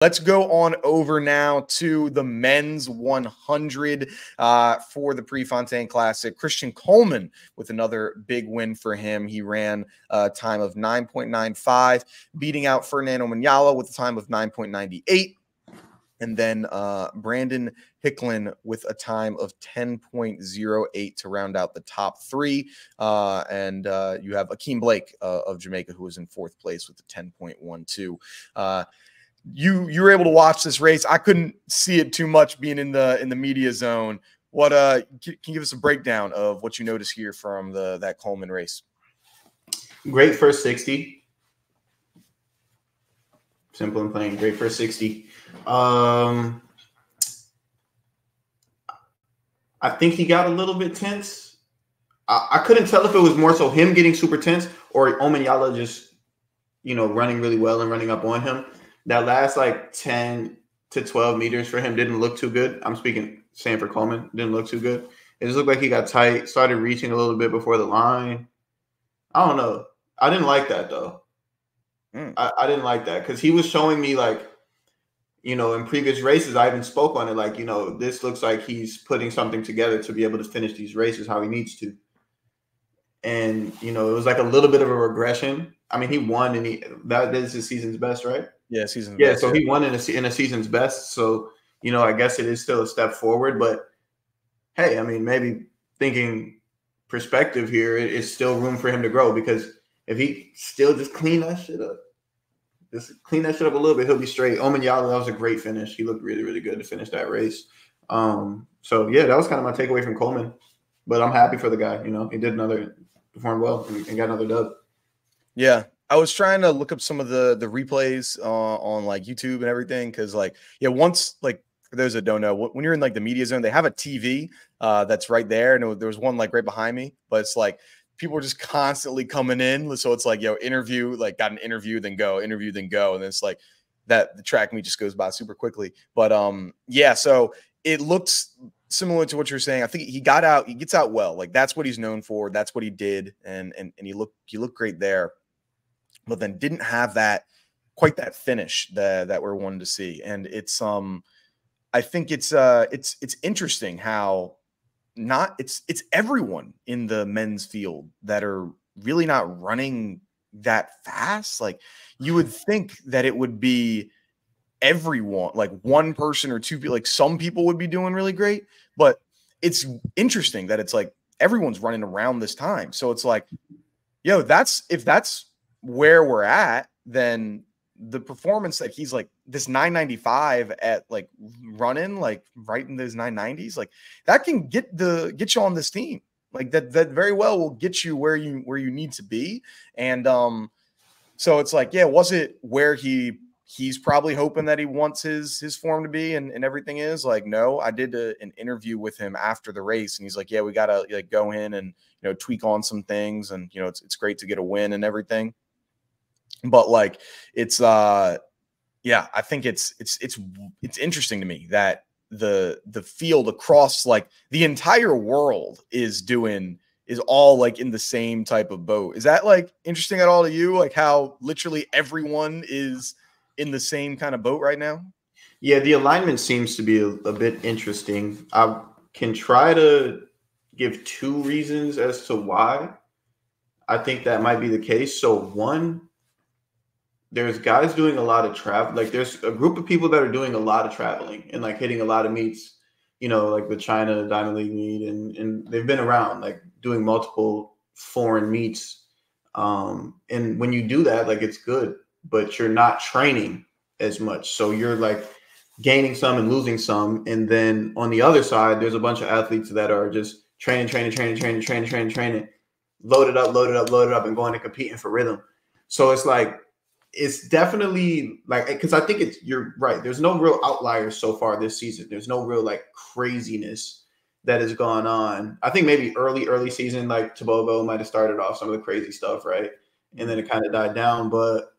Let's go on over now to the men's 100 for the Prefontaine Classic. Christian Coleman with another big win for him. He ran a time of 9.95, beating out Fernando Manyala with a time of 9.98. And then Brandon Hicklin with a time of 10.08 to round out the top three. And you have Akeem Blake of Jamaica, who was in fourth place with a 10.12. You were able to watch this race. I couldn't see it too much being in the media zone. What can you give us a breakdown of what you noticed here from that Coleman race? Great first 60. Simple and plain. Great first 60. I think he got a little bit tense. I couldn't tell if it was more so him getting super tense or Omanyala just, running really well and running up on him. That last like 10 to 12 meters for him didn't look too good. I'm saying for Coleman, didn't look too good. It just looked like he got tight, started reaching a little bit before the line. I don't know. I didn't like that though. I didn't like that because he was showing me like, in previous races, I even spoke on it. Like, this looks like he's putting something together to be able to finish these races how he needs to. And, it was like a little bit of a regression. I mean, he won and that is his season's best, right? Yeah, season's best. So he won in a season's best. So, I guess it is still a step forward. But, hey, I mean, maybe thinking perspective here, it's still room for him to grow because if he still just clean that shit up a little bit, he'll be straight. Omanyala, that was a great finish. He looked really, really good to finish that race. So, yeah, that was kind of my takeaway from Coleman. But I'm happy for the guy. He performed well and got another dub. Yeah. I was trying to look up some of the replays on like YouTube and everything because once like for those that don't know, when you're in like the media zone, they have a TV that's right there, and there was one like right behind me, but it's like people are just constantly coming in, so it's like interview, like got an interview, then go, and then it's like that the track meet just goes by super quickly. But so it looks similar to what you're saying. I think he gets out well, like that's what he's known for, that's what he did, and he looked great there. But then didn't have quite that finish that we're wanting to see. And it's I think it's interesting how it's everyone in the men's field that are really not running that fast. Like you would think that it would be everyone, like one person or two people, like some people would be doing really great, but it's interesting that it's like everyone's running around this time. So it's like, if that's where we're at, then the performance that he's like this 995 at like running like right in those 990s, like that can get you on this team. Like that very well will get you where you need to be. And so it's like, was it where he's probably hoping that he wants his form to be and everything is like, no. I did an interview with him after the race and he's like, we gotta like go in and tweak on some things, and it's great to get a win and everything. But like it's I think it's interesting to me that the field across like the entire world is all like in the same type of boat. Is that like interesting at all to you? Like how literally everyone is in the same kind of boat right now? Yeah, the alignment seems to be a bit interesting. I can try to give two reasons as to why I think that might be the case. So one, there's guys doing a lot of travel. Like there's a group of people that are doing a lot of traveling and like hitting a lot of meets, like the China Diamond League meet, and they've been around like doing multiple foreign meets. And when you do that, like it's good, but you're not training as much. So you're like gaining some and losing some. And then on the other side, there's a bunch of athletes that are just training, loaded up and going and competing for rhythm. So it's like, it's definitely like, because I think you're right. There's no real outliers so far this season. There's no real like craziness that has gone on. I think maybe early season, like Tabobo might have started off some of the crazy stuff, right? And then it kind of died down. But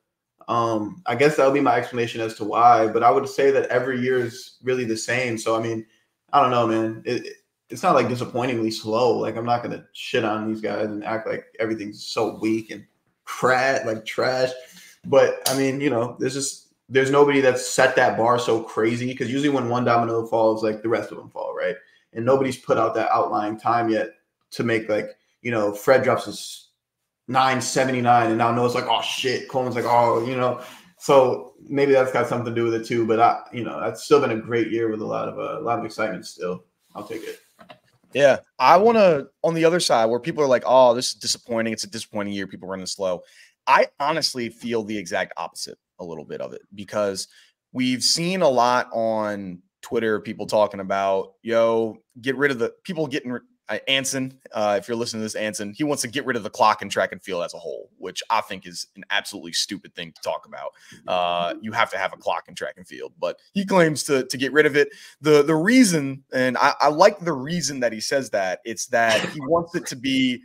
I guess that would be my explanation as to why. But I would say that every year is really the same. So, I mean, I don't know, man. It's not like disappointingly slow. Like I'm not going to shit on these guys and act like everything's so weak and trash. But I mean, there's just there's nobody that's set that bar so crazy, because usually when one domino falls, like the rest of them fall, right? And nobody's put out that outlying time yet to make, like, you know, Fred drops his 9:79, and now Noah's like, oh shit. Coleman's like, oh, you know. So maybe that's got something to do with it too. But that's still been a great year with a lot of excitement still. I'll take it. Yeah, I want to, on the other side where people are like, oh, this is disappointing. It's a disappointing year. People running slow. I honestly feel the exact opposite a little bit of it, because we've seen a lot on Twitter, people talking about, get rid of the people getting Anson. If you're listening to this, Anson, he wants to get rid of the clock in track and field as a whole, which I think is an absolutely stupid thing to talk about. You have to have a clock in track and field, but he claims to get rid of it. The reason, and I like the reason that he says that, it's that he wants it to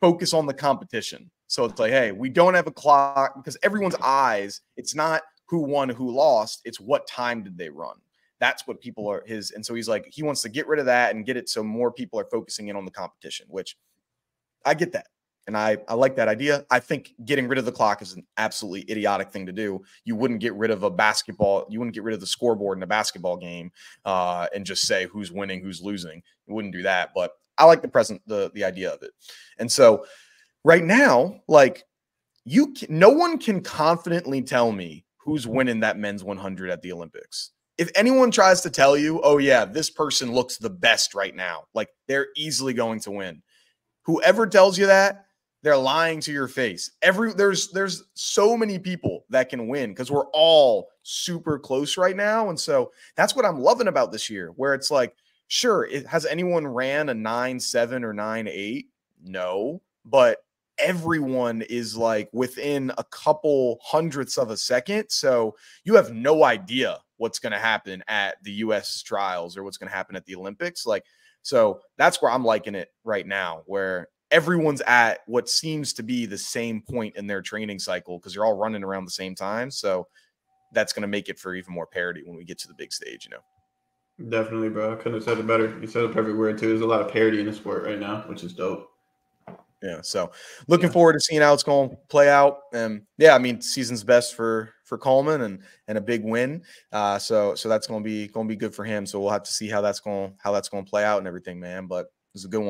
focus on the competition. So it's like, hey, we don't have a clock, because everyone's eyes, it's not who won, who lost, it's what time did they run. That's what people are his. And so he's like, he wants to get rid of that and get it so more people are focusing in on the competition, which I get that. And I like that idea. I think getting rid of the clock is an absolutely idiotic thing to do. You wouldn't get rid of a basketball. You wouldn't get rid of the scoreboard in a basketball game and just say who's winning, who's losing. You wouldn't do that. But I like the idea of it. And so right now, like, no one can confidently tell me who's winning that men's 100 at the Olympics. If anyone tries to tell you, oh yeah, this person looks the best right now, like they're easily going to win, whoever tells you that, they're lying to your face. There's so many people that can win, because we're all super close right now. And so that's what I'm loving about this year, where it's like, sure, has anyone ran a 9.7 or 9.8? No, but everyone is like within a couple hundredths of a second. So you have no idea what's going to happen at the US trials or what's going to happen at the Olympics. Like, so that's where I'm liking it right now, where everyone's at what seems to be the same point in their training cycle, because you're all running around the same time. So that's going to make it for even more parity when we get to the big stage, Definitely, bro. I couldn't have said it better. You said a perfect word too. There's a lot of parity in the sport right now, which is dope. Yeah, so looking forward to seeing how it's going to play out. And yeah, I mean, season's best for Coleman and a big win. So that's going to be good for him. So we'll have to see how that's going to play out and everything, man. But it was a good one.